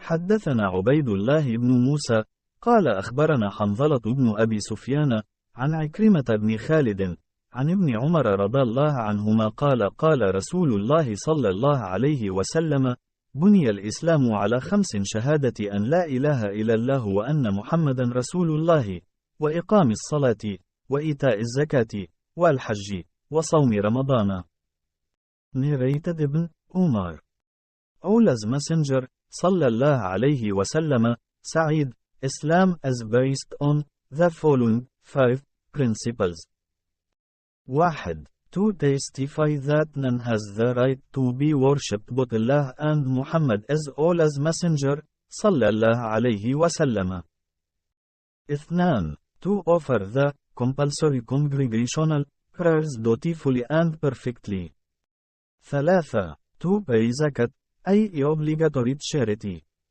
حدثنا عبيد الله بن موسى قال أخبرنا حنظلة بن أبي سفيان عن عكرمة بن خالد عن ابن عمر رضي الله عنهما قال قال رسول الله صلى الله عليه وسلم: بني الإسلام على 5: شهادة أن لا إله إلا الله وأن محمدا رسول الله، وإقام الصلاة، وإيتاء الزكاة، والحج، وصوم رمضان. Narrated Ibn Umar. Allah's Messenger, sallallahu alayhi wasallam, said, Islam is based on the following 5 principles. 1. To testify that none has the right to be worshipped but Allah and Muhammad is Allah's Messenger, sallallahu alayhi wasallam. 2. To offer the compulsory congregational prayers dutifully and perfectly. 3. To pay zakat, أي obligatory charity.